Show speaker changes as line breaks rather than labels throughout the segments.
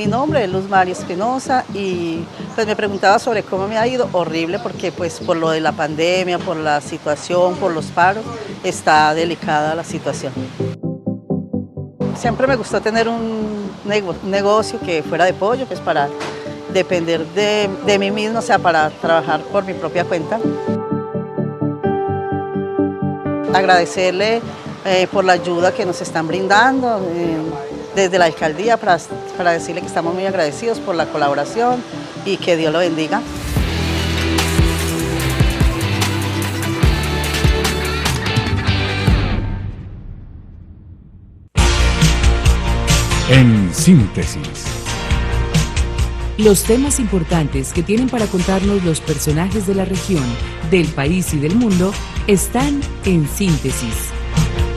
Mi nombre es Luz María Espinosa y pues me preguntaba sobre cómo me ha ido. Horrible, porque pues por lo de la pandemia, por la situación, por los paros, está delicada la situación. Siempre me gustó tener un negocio que fuera de pollo, pues para depender de mí mismo, o sea, para trabajar por mi propia cuenta. Agradecerle por la ayuda que nos están brindando desde la alcaldía, para decirle que estamos muy agradecidos por la colaboración y que Dios lo bendiga.
En síntesis.
Los temas importantes que tienen para contarnos los personajes de la región, del país y del mundo están en síntesis.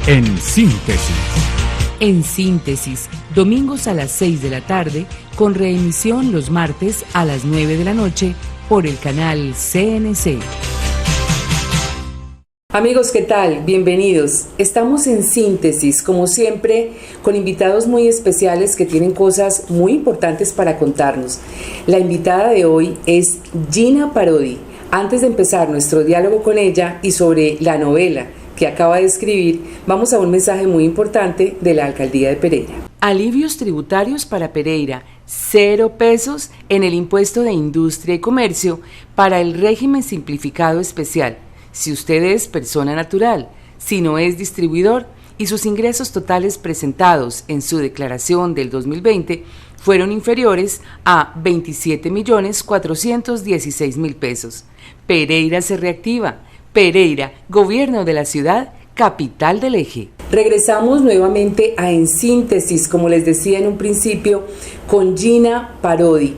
En síntesis.
En síntesis, domingos a las 6 de la tarde, con reemisión los martes a las 9 de la noche por el canal CNC. Amigos, ¿qué tal? Bienvenidos. Estamos en síntesis, como siempre, con invitados muy especiales que tienen cosas muy importantes para contarnos. La invitada de hoy es Gina Parodi. Antes de empezar nuestro diálogo con ella y sobre la novela que acaba de escribir, vamos a un mensaje muy importante de la Alcaldía de Pereira. Alivios tributarios para Pereira, 0 pesos en el impuesto de industria y comercio para el régimen simplificado especial, si usted es persona natural, si no es distribuidor y sus ingresos totales presentados en su declaración del 2020 fueron inferiores a 27.416.000 pesos. Pereira se reactiva. Pereira, gobierno de la ciudad, capital del eje. Regresamos nuevamente a En Síntesis, como les decía en un principio, con Gina Parodi.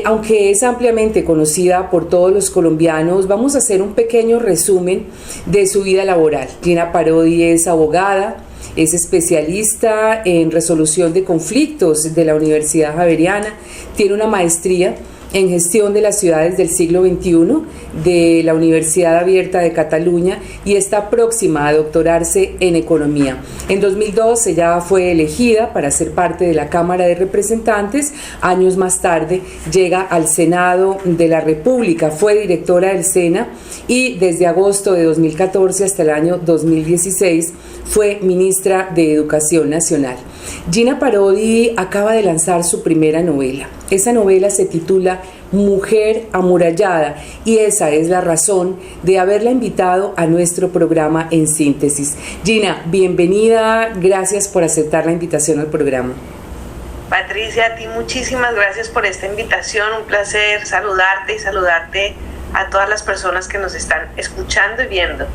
Aunque es ampliamente conocida por todos los colombianos, vamos a hacer un pequeño resumen de su vida laboral. Gina Parodi es abogada, es especialista en resolución de conflictos de la Universidad Javeriana, tiene una maestría en gestión de las ciudades del siglo XXI de la Universidad Abierta de Cataluña y está próxima a doctorarse en economía. En 2002 ella fue elegida para ser parte de la Cámara de Representantes. Años más tarde llega al Senado de la República, fue directora del SENA y desde agosto de 2014 hasta el año 2016 fue ministra de Educación Nacional. Gina Parodi acaba de lanzar su primera novela. Esa novela se titula Mujer amurallada y esa es la razón de haberla invitado a nuestro programa En Síntesis. Gina, bienvenida, gracias por aceptar la invitación al programa.
Patricia, a ti muchísimas gracias por esta invitación, un placer saludarte y saludarte a todas las personas que nos están escuchando y viendo.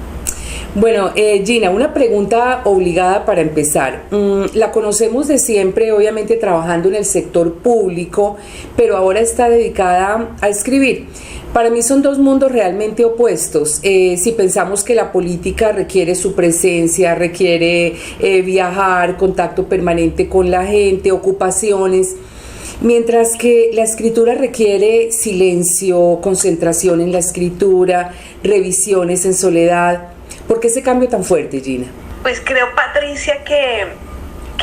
Bueno, Gina, una pregunta obligada para empezar. La conocemos de siempre, obviamente trabajando en el sector público, pero ahora está dedicada a escribir. Para mí son dos mundos realmente opuestos. Si pensamos que la política requiere su presencia, requiere viajar, contacto permanente con la gente, ocupaciones, mientras que la escritura requiere silencio, concentración en la escritura, revisiones en soledad. ¿Por qué ese cambio tan fuerte, Gina?
Pues creo, Patricia, que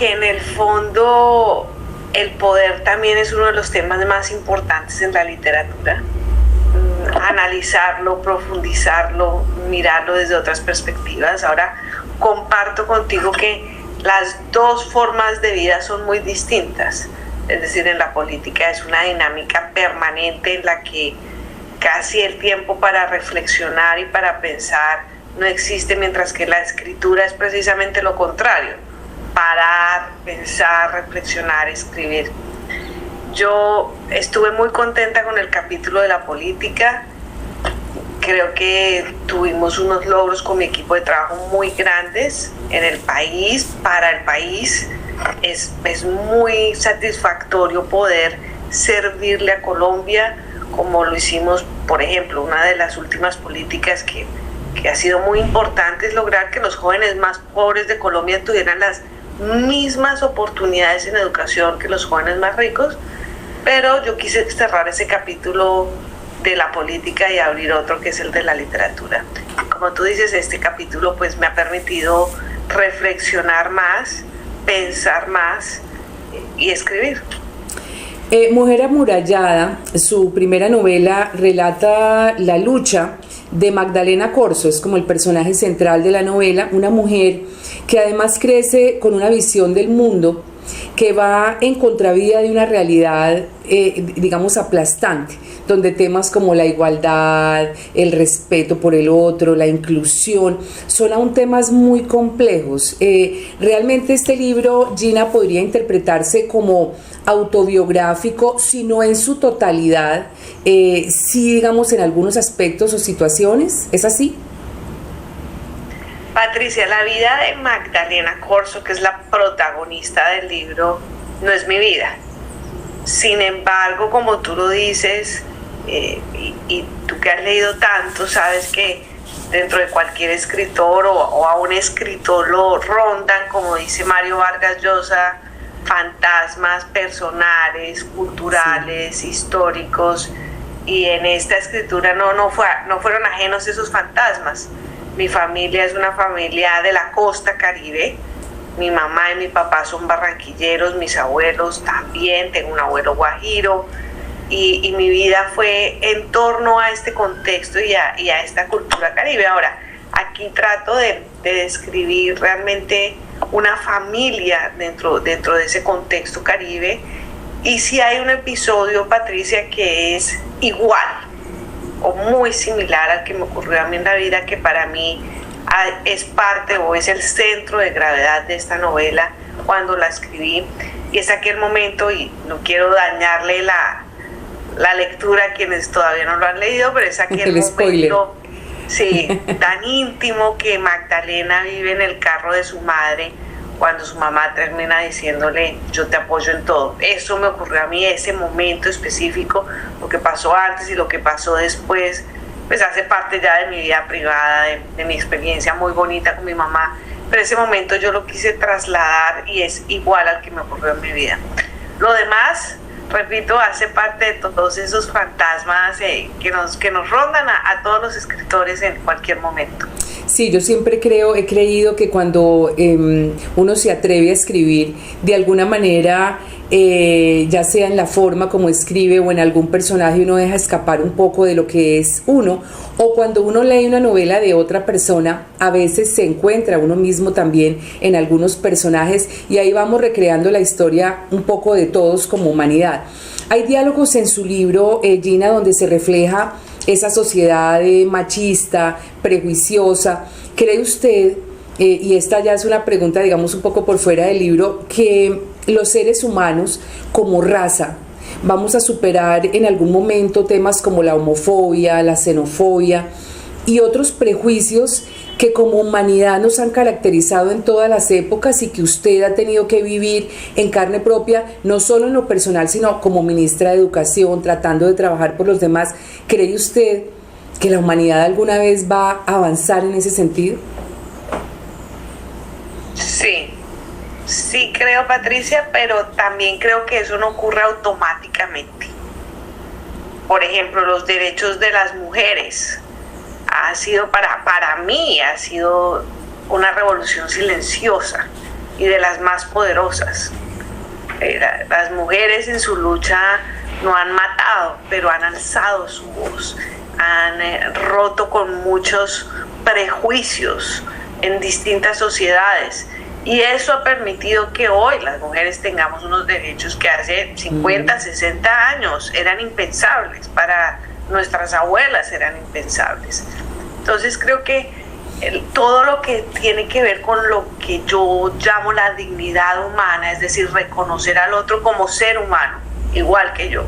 en el fondo el poder también es uno de los temas más importantes en la literatura. Analizarlo, profundizarlo, mirarlo desde otras perspectivas. Ahora comparto contigo que las dos formas de vida son muy distintas. Es decir, en la política es una dinámica permanente en la que casi el tiempo para reflexionar y para pensar no existe, mientras que la escritura es precisamente lo contrario: parar, pensar, reflexionar, escribir. Yo estuve muy contenta con el capítulo de la política. Creo que tuvimos unos logros con mi equipo de trabajo muy grandes en el país, para el país. Es muy satisfactorio poder servirle a Colombia como lo hicimos. Por ejemplo, una de las últimas políticas que ha sido muy importante es lograr que los jóvenes más pobres de Colombia tuvieran las mismas oportunidades en educación que los jóvenes más ricos, pero yo quise cerrar ese capítulo de la política y abrir otro que es el de la literatura. Como tú dices, este capítulo pues me ha permitido reflexionar más, pensar más y escribir.
Mujer amurallada, su primera novela, relata la lucha de Magdalena Corzo, es como el personaje central de la novela, una mujer que además crece con una visión del mundo que va en contravía de una realidad, digamos, aplastante, donde temas como la igualdad, el respeto por el otro, la inclusión, son aún temas muy complejos. Realmente este libro, Gina, podría interpretarse como autobiográfico, si no en su totalidad, sí, digamos, en algunos aspectos o situaciones, ¿es así?
Patricia, la vida de Magdalena Corzo, que es la protagonista del libro, no es mi vida. Sin embargo, como tú lo dices, y tú que has leído tanto, sabes que dentro de cualquier escritor o a un escritor lo rondan, como dice Mario Vargas Llosa, fantasmas personales, culturales, sí, históricos, y en esta escritura no fueron ajenos esos fantasmas. Mi familia es una familia de la costa Caribe. Mi mamá y mi papá son barranquilleros, mis abuelos también, tengo un abuelo guajiro, y mi vida fue en torno a este contexto y a esta cultura caribe. Ahora, aquí trato de describir realmente una familia dentro de ese contexto caribe, y si hay un episodio, Patricia, que es igual o muy similar al que me ocurrió a mí en la vida, que para mí es parte o es el centro de gravedad de esta novela cuando la escribí, y es aquel momento, y no quiero dañarle la lectura a quienes todavía no lo han leído, pero es aquel momento, sí, tan íntimo, que Magdalena vive en el carro de su madre cuando su mamá termina diciéndole: yo te apoyo en todo. Eso me ocurrió a mí, ese momento específico. Lo que pasó antes y lo que pasó después, pues hace parte ya de mi vida privada, de mi experiencia muy bonita con mi mamá, pero ese momento yo lo quise trasladar y es igual al que me ocurrió en mi vida. Lo demás, repito, hace parte de todos esos fantasmas que nos rondan a todos los escritores en cualquier momento.
Sí, yo siempre he creído que cuando uno se atreve a escribir, de alguna manera, ya sea en la forma como escribe o en algún personaje, uno deja escapar un poco de lo que es uno, o cuando uno lee una novela de otra persona, a veces se encuentra uno mismo también en algunos personajes, y ahí vamos recreando la historia un poco de todos como humanidad. Hay diálogos en su libro, Gina, donde se refleja esa sociedad machista, prejuiciosa. ¿Cree usted, y esta ya es una pregunta digamos un poco por fuera del libro, que los seres humanos como raza vamos a superar en algún momento temas como la homofobia, la xenofobia y otros prejuicios que como humanidad nos han caracterizado en todas las épocas y que usted ha tenido que vivir en carne propia, no solo en lo personal, sino como ministra de Educación, tratando de trabajar por los demás? ¿Cree usted que la humanidad alguna vez va a avanzar en ese sentido?
Sí creo, Patricia, pero también creo que eso no ocurre automáticamente. Por ejemplo, los derechos de las mujeres ha sido para mí ha sido una revolución silenciosa y de las más poderosas. Las mujeres en su lucha no han matado, pero han alzado su voz, han roto con muchos prejuicios en distintas sociedades, y eso ha permitido que hoy las mujeres tengamos unos derechos que hace 50, 60 años eran impensables, para nuestras abuelas eran impensables. Entonces creo que todo lo que tiene que ver con lo que yo llamo la dignidad humana, es decir, reconocer al otro como ser humano, igual que yo,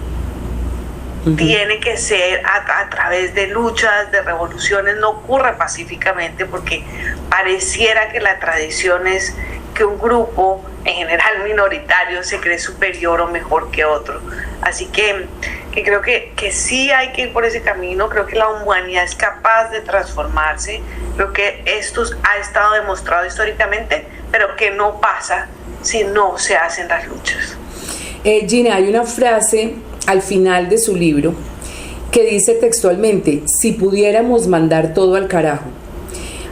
tiene que ser a través de luchas, de revoluciones. No ocurre pacíficamente, porque pareciera que la tradición es que un grupo, en general minoritario, se cree superior o mejor que otro. Así que creo que sí hay que ir por ese camino. Creo que la humanidad es capaz de transformarse. Creo que esto ha estado demostrado históricamente, pero que no pasa si no se hacen las luchas.
Gina, hay una frase al final de su libro que dice textualmente: si pudiéramos mandar todo al carajo.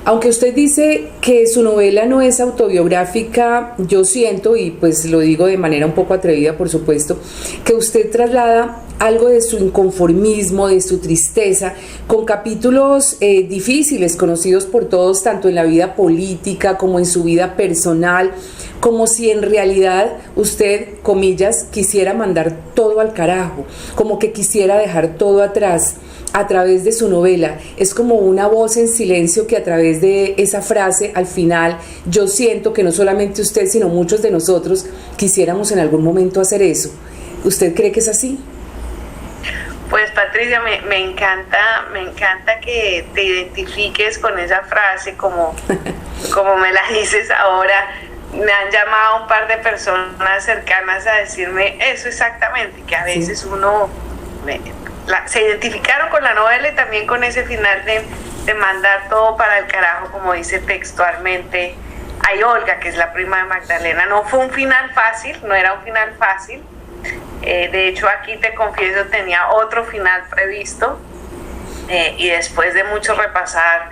Aunque usted dice que su novela no es autobiográfica, yo siento, y pues lo digo de manera un poco atrevida, por supuesto, que usted traslada algo de su inconformismo, de su tristeza, con capítulos difíciles, conocidos por todos, tanto en la vida política como en su vida personal, como si en realidad usted, comillas, quisiera mandar todo al carajo, como que quisiera dejar todo atrás. A través de su novela, es como una voz en silencio que a través de esa frase al final, yo siento que no solamente usted, sino muchos de nosotros quisiéramos en algún momento hacer eso. ¿Usted cree que es así?
Pues Patricia, me encanta que te identifiques con esa frase como me la dices ahora. Me han llamado un par de personas cercanas a decirme eso exactamente, que a veces
sí.
uno... se identificaron con la novela y también con ese final de mandar todo para el carajo, como dice textualmente ahí Olga, que es la prima de Magdalena. No fue un final fácil, no era un final fácil. De hecho, aquí te confieso, tenía otro final previsto y después de mucho repasar,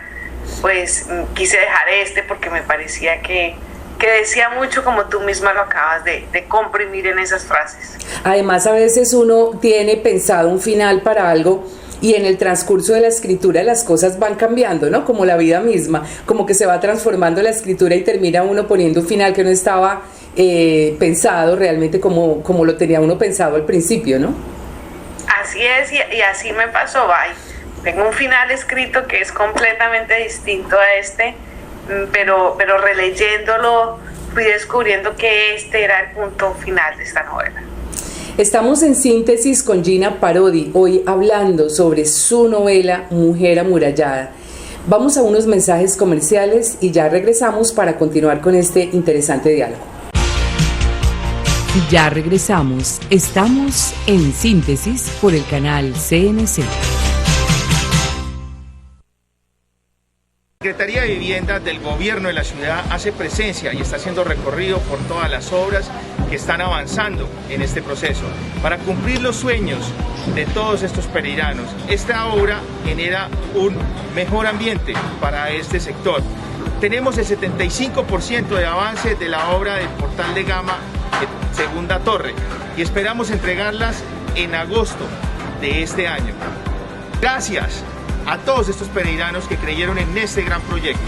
pues quise dejar porque porque me parecía que decía mucho, como tú misma lo acabas de comprimir en esas frases.
Además, a veces uno tiene pensado un final para algo y en el transcurso de la escritura las cosas van cambiando, ¿no? Como la vida misma, como que se va transformando la escritura y termina uno poniendo un final que no estaba pensado realmente como lo tenía uno pensado al principio, ¿no?
Así es, y así me pasó, tengo un final escrito que es completamente distinto a pero releyéndolo fui descubriendo que este era el punto final de esta novela.
Estamos en Síntesis con Gina Parodi, hoy hablando sobre su novela Mujer Amurallada. Vamos a unos mensajes comerciales y ya regresamos para continuar con este interesante diálogo.
Ya regresamos. Estamos en Síntesis por el canal CNC.
La Secretaría de Vivienda del Gobierno de la ciudad hace presencia y está haciendo recorrido por todas las obras que están avanzando en este proceso para cumplir los sueños de todos estos pereiranos. Esta obra genera un mejor ambiente para este sector. Tenemos el 75% de avance de la obra del Portal de Gama de Segunda Torre y esperamos entregarlas en agosto de este año. Gracias a todos estos pereiranos que creyeron en este gran proyecto.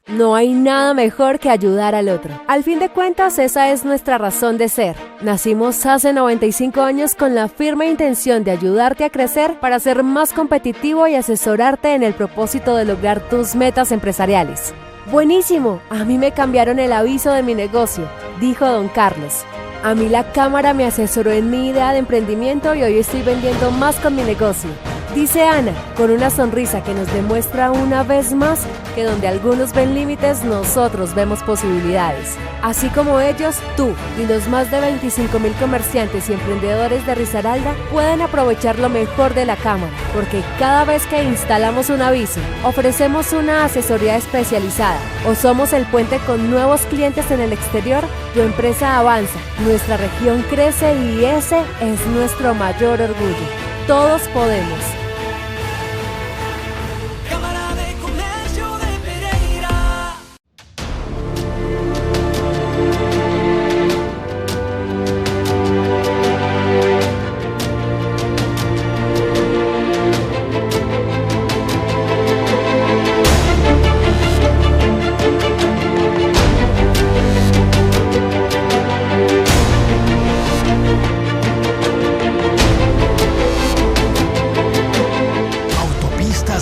No hay nada mejor que ayudar al otro. Al fin de cuentas, esa es nuestra razón de ser. Nacimos hace 95 años con la firme intención de ayudarte a crecer para ser más competitivo y asesorarte en el propósito de lograr tus metas empresariales. Buenísimo, a mí me cambiaron el aviso de mi negocio, dijo don Carlos. A mí la cámara me asesoró en mi idea de emprendimiento y hoy estoy vendiendo más con mi negocio. Dice Ana, con una sonrisa que nos demuestra una vez más que donde algunos ven límites, nosotros vemos posibilidades. Así como ellos, tú y los más de 25,000 comerciantes y emprendedores de Risaralda pueden aprovechar lo mejor de la cámara, porque cada vez que instalamos un aviso, ofrecemos una asesoría especializada o somos el puente con nuevos clientes en el exterior, tu empresa avanza, nuestra región crece y ese es nuestro mayor orgullo. Todos podemos.
Cámara de Comercio de Pereira.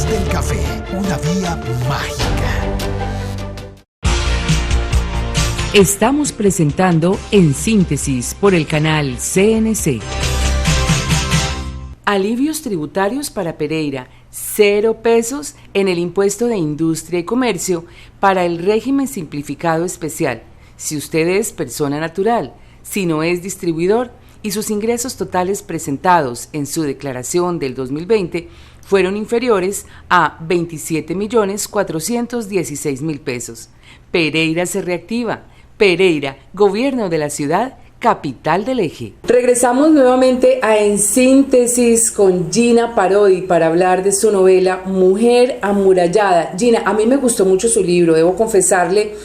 Del café, una vía mágica.
Estamos presentando En Síntesis por el canal CNC.
Alivios tributarios para Pereira, 0 pesos en el impuesto de industria y comercio para el régimen simplificado especial, si usted es persona natural, si no es distribuidor y sus ingresos totales presentados en su declaración del 2020 fueron inferiores a 27.416.000 pesos. Pereira se reactiva. Pereira, Gobierno de la Ciudad, Capital del Eje. Regresamos nuevamente a En Síntesis con Gina Parodi para hablar de su novela Mujer Amurallada. Gina, a mí me gustó mucho su libro, debo confesarle.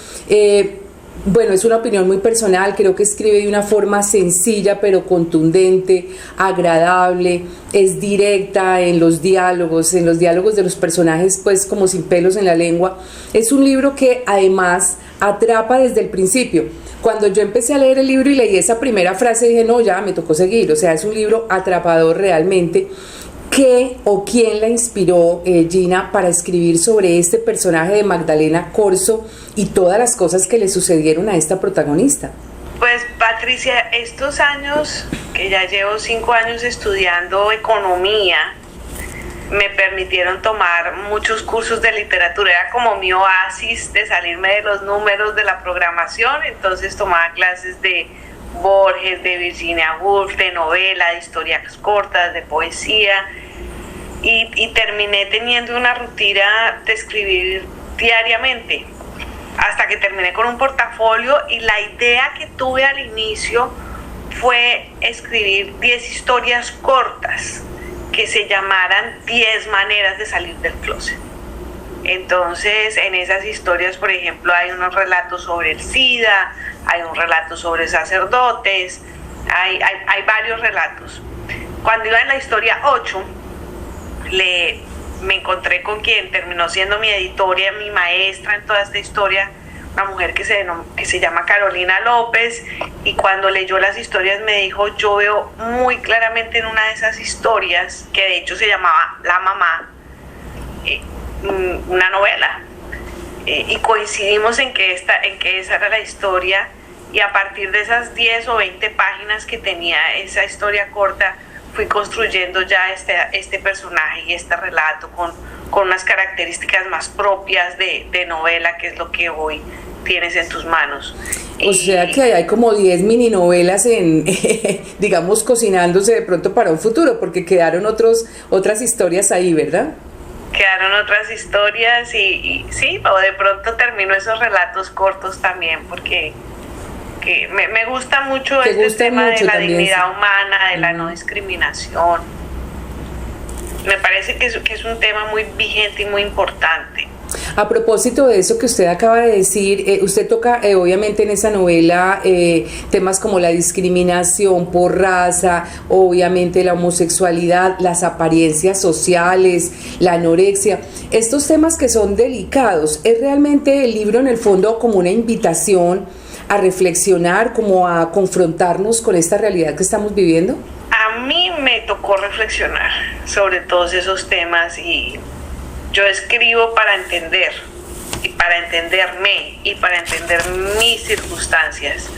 Bueno, es una opinión muy personal, creo que escribe de una forma sencilla pero contundente, agradable, es directa en los diálogos de los personajes, pues como sin pelos en la lengua. Es un libro que además atrapa desde el principio. Cuando yo empecé a leer el libro y leí esa primera frase, dije, no, ya me tocó seguir, o sea, es un libro atrapador realmente. ¿Qué o quién la inspiró, Gina, para escribir sobre este personaje de Magdalena Corzo y todas las cosas que le sucedieron a esta protagonista?
Pues Patricia, estos años, que ya llevo 5 años estudiando economía, me permitieron tomar muchos cursos de literatura. Era como mi oasis de salirme de los números de la programación. Entonces tomaba clases de Borges, de Virginia Woolf, de novela, de historias cortas, de poesía, y terminé teniendo una rutina de escribir diariamente hasta que terminé con un portafolio, y la idea que tuve al inicio fue escribir 10 historias cortas que se llamaran 10 maneras de salir del closet. Entonces, en esas historias, por ejemplo, hay unos relatos sobre el SIDA, hay un relato sobre sacerdotes, hay varios relatos. Cuando iba en la historia 8, me encontré con quien terminó siendo mi editora, mi maestra en toda esta historia, una mujer que se llama Carolina López, y cuando leyó las historias me dijo, yo veo muy claramente en una de esas historias, que de hecho se llamaba La Mamá, una novela, y coincidimos en que esa era la historia, y a partir de esas 10 o 20 páginas que tenía esa historia corta, fui construyendo ya este personaje y este relato con unas características más propias de novela, que es lo que hoy tienes en tus manos.
O sea que hay como 10 mini novelas digamos, cocinándose de pronto para un futuro, porque quedaron otras historias ahí, ¿verdad?
Quedaron otras historias y sí, o de pronto termino esos relatos cortos también, porque me gusta mucho este tema de la dignidad humana, de la no discriminación. Me parece que es un tema muy vigente y muy importante.
A propósito de eso que usted acaba de decir, usted toca obviamente en esa novela temas como la discriminación por raza, obviamente la homosexualidad, las apariencias sociales, la anorexia, estos temas que son delicados. ¿Es realmente el libro en el fondo como una invitación a reflexionar, como a confrontarnos con esta realidad que estamos viviendo?
A mí me tocó reflexionar sobre todos esos temas, y yo escribo para entender, y para entenderme, y para entender mis circunstancias.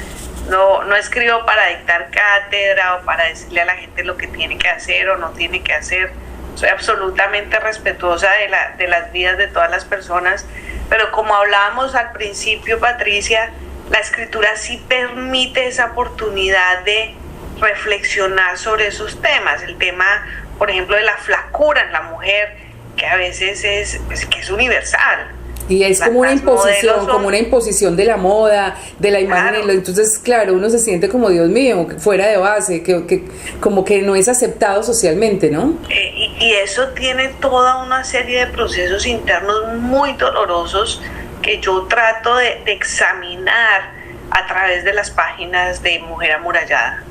No escribo para dictar cátedra o para decirle a la gente lo que tiene que hacer o no tiene que hacer. Soy absolutamente respetuosa de las vidas de todas las personas, pero como hablábamos al principio, Patricia, la escritura sí permite esa oportunidad de reflexionar sobre esos temas. El tema, por ejemplo, de la flacura en la mujer, que a veces es universal.
Y es como una imposición de la moda, de la imagen. Claro. Entonces, claro, uno se siente como, Dios mío, fuera de base, que como que no es aceptado socialmente, ¿no?
Y eso tiene toda una serie de procesos internos muy dolorosos que yo trato de examinar a través de las páginas de Mujer Amurallada.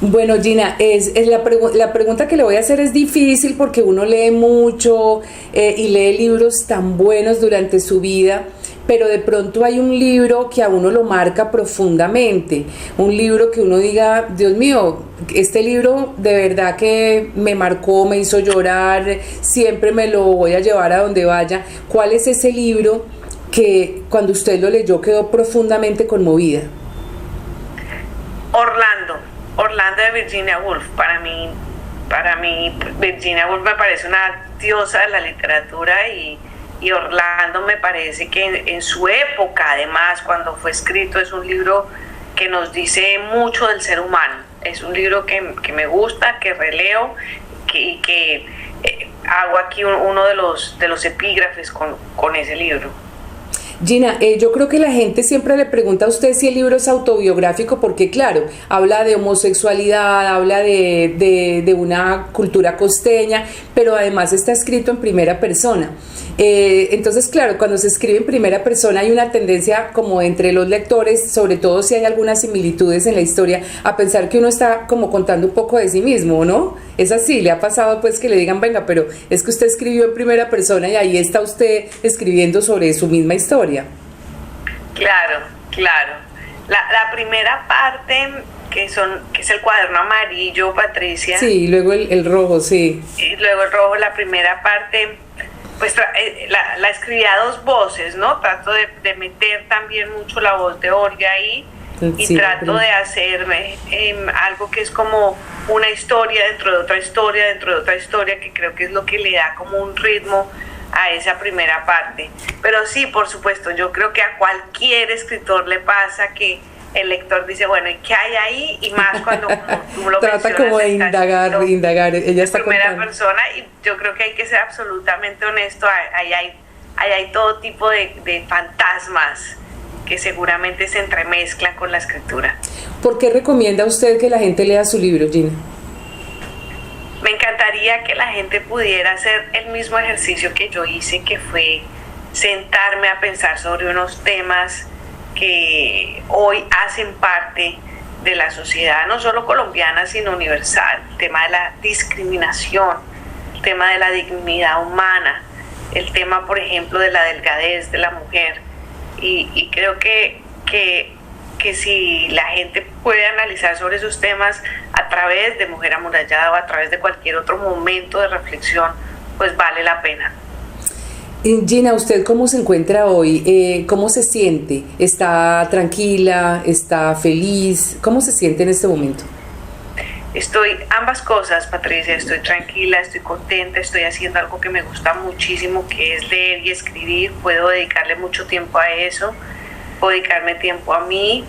Bueno, Gina, la pregunta que le voy a hacer es difícil porque uno lee mucho y lee libros tan buenos durante su vida, pero de pronto hay un libro que a uno lo marca profundamente, un libro que uno diga, Dios mío, este libro de verdad que me marcó, me hizo llorar, siempre me lo voy a llevar a donde vaya. ¿Cuál es ese libro que cuando usted lo leyó quedó profundamente conmovida?
Orlando de Virginia Woolf. Para mí Para mí, Virginia Woolf me parece una diosa de la literatura y Orlando me parece que en su época, además, cuando fue escrito, es un libro que nos dice mucho del ser humano. Es un libro que me gusta, que releo y que hago aquí uno de los epígrafes con ese libro.
Gina, yo creo que la gente siempre le pregunta a usted si el libro es autobiográfico porque claro, habla de homosexualidad, habla de una cultura costeña, pero además está escrito en primera persona. Entonces, claro, cuando se escribe en primera persona hay una tendencia como entre los lectores, sobre todo si hay algunas similitudes en la historia, a pensar que uno está como contando un poco de sí mismo, ¿no? Es así, le ha pasado pues que le digan, venga, pero es que usted escribió en primera persona y ahí está usted escribiendo sobre su misma historia.
Claro. La primera parte, que es el cuaderno amarillo, Patricia.
Sí, y luego el rojo, sí.
Y luego el rojo, la primera parte, pues la escribí a dos voces, ¿no? Trato de meter también mucho la voz de Olga ahí y sí, trato de hacerme algo que es como una historia dentro de otra historia, dentro de otra historia, que creo que es lo que le da como un ritmo a esa primera parte. Pero sí, por supuesto, yo creo que a cualquier escritor le pasa que el lector dice, bueno, ¿y qué hay ahí? Y más cuando tú lo
trata como de indagar, ella está
primera
contando.
Persona, y yo creo que hay que ser absolutamente honesto. Ahí hay todo tipo de fantasmas que seguramente se entremezclan con la escritura.
¿Por qué recomienda usted que la gente lea su libro, Gina?
Me encantaría que la gente pudiera hacer el mismo ejercicio que yo hice, que fue sentarme a pensar sobre unos temas que hoy hacen parte de la sociedad, no solo colombiana, sino universal. El tema de la discriminación, el tema de la dignidad humana, el tema, por ejemplo, de la delgadez de la mujer. Y creo que si la gente puede analizar sobre esos temas a través de Mujer Amurallada o a través de cualquier otro momento de reflexión, pues vale la pena.
Gina, ¿usted cómo se encuentra hoy? ¿Cómo se siente? ¿Está tranquila? ¿Está feliz? ¿Cómo se siente en este momento?
Estoy ambas cosas, Patricia. Estoy tranquila, estoy contenta, estoy haciendo algo que me gusta muchísimo, que es leer y escribir. Puedo dedicarle mucho tiempo a eso, puedo dedicarme tiempo a mí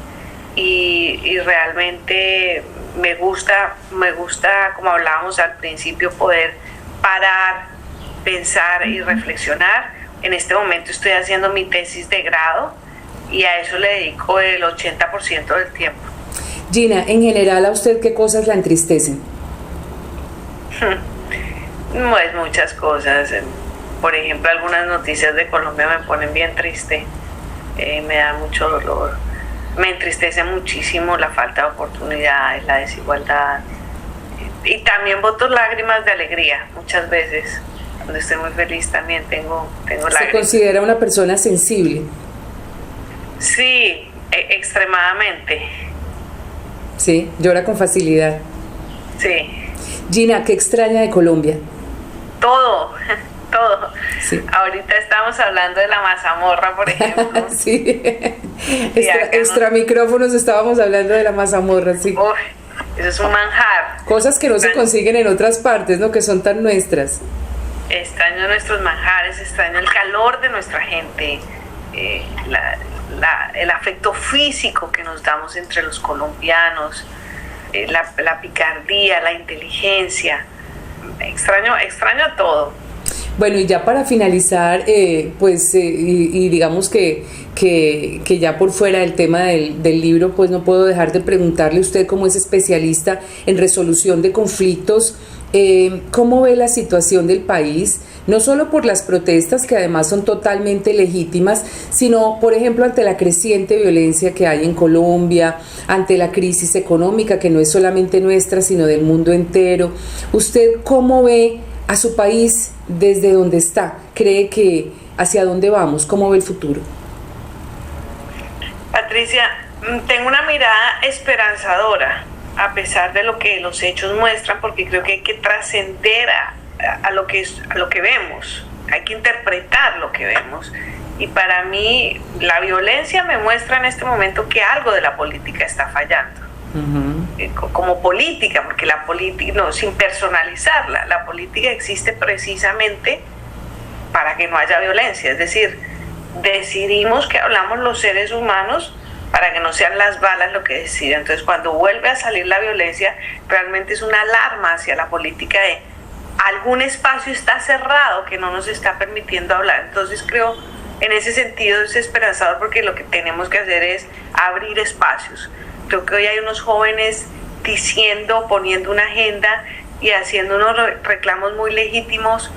y realmente me gusta, como hablábamos al principio, poder parar, pensar y reflexionar. En este momento estoy haciendo mi tesis de grado y a eso le dedico el 80% del tiempo.
Gina, en general, ¿a usted qué cosas la entristecen?
Pues muchas cosas. Por ejemplo, algunas noticias de Colombia me ponen bien triste, me da mucho dolor. Me entristece muchísimo la falta de oportunidades, la desigualdad. Y también boto lágrimas de alegría muchas veces. Cuando estoy muy feliz también tengo lágrimas.
¿Se considera una persona sensible?
Sí, extremadamente.
Sí, llora con facilidad.
Sí.
Gina, ¿qué extraña de Colombia?
Todo.
Sí.
Ahorita estamos hablando de la mazamorra, por ejemplo.
Sí, extra micrófonos estábamos hablando de la mazamorra, sí.
Uf, eso es un manjar.
Cosas que no se consiguen en otras partes, ¿no? Que son tan nuestras.
Extraño nuestros manjares, extraño el calor de nuestra gente, el afecto físico que nos damos entre los colombianos, la picardía, la inteligencia. Extraño todo.
Bueno, y ya para finalizar, y digamos que ya por fuera del tema del libro, pues no puedo dejar de preguntarle, usted como es especialista en resolución de conflictos, ¿cómo ve la situación del país? No solo por las protestas, que además son totalmente legítimas, sino, por ejemplo, ante la creciente violencia que hay en Colombia, ante la crisis económica que no es solamente nuestra, sino del mundo entero. ¿Usted cómo ve a su país desde donde está? ¿Cree que hacia dónde vamos? ¿Cómo ve el futuro?
Patricia, tengo una mirada esperanzadora, a pesar de lo que los hechos muestran, porque creo que hay que trascender a lo que vemos, hay que interpretar lo que vemos. Y para mí la violencia me muestra en este momento que algo de la política está fallando. como política, porque la política, no, sin personalizarla, la política existe precisamente para que no haya violencia, es decir, decidimos que hablamos los seres humanos para que no sean las balas lo que deciden. Entonces, cuando vuelve a salir la violencia, realmente es una alarma hacia la política de algún espacio está cerrado que no nos está permitiendo hablar. Entonces, creo, en ese sentido es esperanzador, porque lo que tenemos que hacer es abrir espacios. Creo que hoy hay unos jóvenes diciendo, poniendo una agenda y haciendo unos reclamos muy legítimos,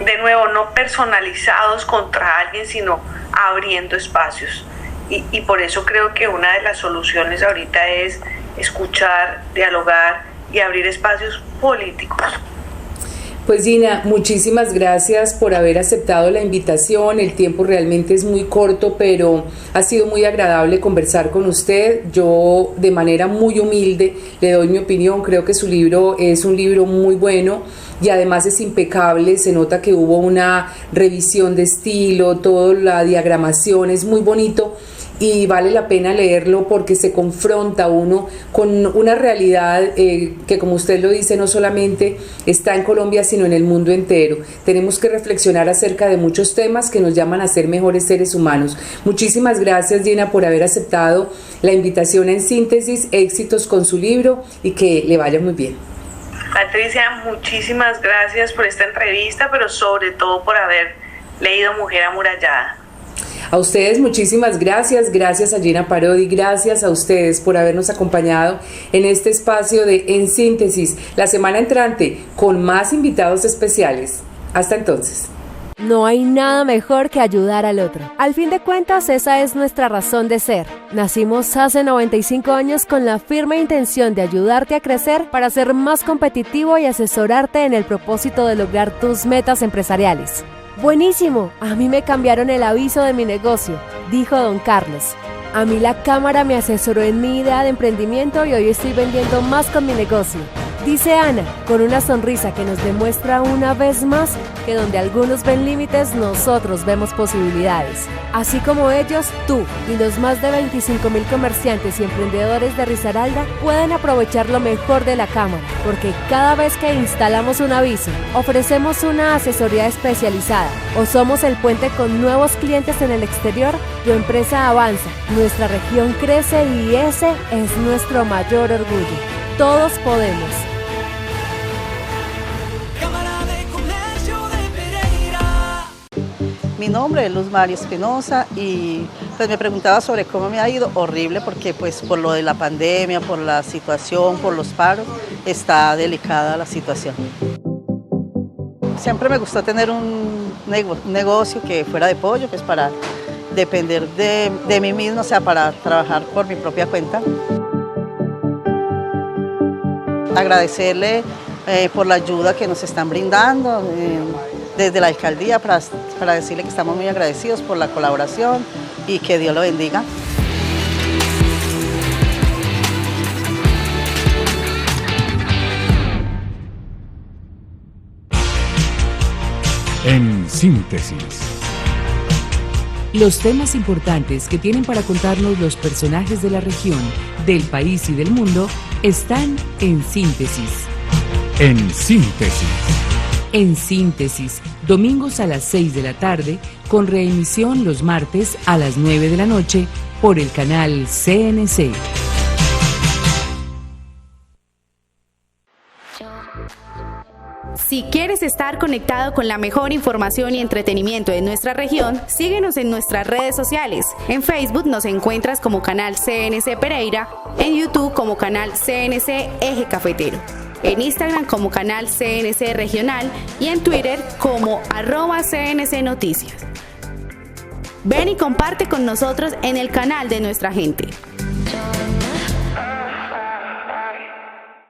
de nuevo, no personalizados contra alguien, sino abriendo espacios. Y por eso creo que una de las soluciones ahorita es escuchar, dialogar y abrir espacios políticos.
Pues Gina, muchísimas gracias por haber aceptado la invitación. El tiempo realmente es muy corto, pero ha sido muy agradable conversar con usted. Yo, de manera muy humilde, le doy mi opinión. Creo que su libro es un libro muy bueno y además es impecable. Se nota que hubo una revisión de estilo, toda la diagramación es muy bonito y vale la pena leerlo porque se confronta uno con una realidad que, como usted lo dice, no solamente está en Colombia, sino en el mundo entero. Tenemos que reflexionar acerca de muchos temas que nos llaman a ser mejores seres humanos. Muchísimas gracias, Gina, por haber aceptado la invitación En Síntesis. Éxitos con su libro y que le vaya muy bien.
Patricia, muchísimas gracias por esta entrevista, pero sobre todo por haber leído Mujer Amurallada.
A ustedes muchísimas gracias, gracias a Gina Parodi, gracias a ustedes por habernos acompañado en este espacio de En Síntesis, la semana entrante con más invitados especiales. Hasta entonces.
No hay nada mejor que ayudar al otro. Al fin de cuentas, esa es nuestra razón de ser. Nacimos hace 95 años con la firme intención de ayudarte a crecer para ser más competitivo y asesorarte en el propósito de lograr tus metas empresariales. Buenísimo, a mí me cambiaron el aviso de mi negocio, dijo don Carlos. A mí la cámara me asesoró en mi idea de emprendimiento y hoy estoy vendiendo más con mi negocio. Dice Ana, con una sonrisa que nos demuestra una vez más que donde algunos ven límites, nosotros vemos posibilidades. Así como ellos, tú y los más de 25,000 comerciantes y emprendedores de Risaralda pueden aprovechar lo mejor de la cámara, porque cada vez que instalamos un aviso, ofrecemos una asesoría especializada o somos el puente con nuevos clientes en el exterior, tu empresa avanza, nuestra región crece y ese es nuestro mayor orgullo. Todos podemos.
Cámara de Comercio de Pereira.
Mi nombre es Luz María Espinosa y pues me preguntaba sobre cómo me ha ido. Horrible, porque pues por lo de la pandemia, por la situación, por los paros, está delicada la situación. Siempre me gustó tener un negocio que fuera de pollo, pues para depender de mí mismo, o sea, para trabajar por mi propia cuenta. Agradecerle por la ayuda que nos están brindando desde la alcaldía para decirle que estamos muy agradecidos por la colaboración y que Dios lo bendiga.
En Síntesis.
Los temas importantes que tienen para contarnos los personajes de la región, del país y del mundo están en Síntesis.
En Síntesis.
En Síntesis, domingos a las 6 de la tarde, con reemisión los martes a las 9 de la noche por el canal CNC.
Si quieres estar conectado con la mejor información y entretenimiento de nuestra región, síguenos en nuestras redes sociales. En Facebook nos encuentras como Canal CNC Pereira, en YouTube como Canal CNC Eje Cafetero, en Instagram como Canal CNC Regional y en Twitter como @CNC Noticias. Ven y comparte con nosotros en el canal de nuestra gente.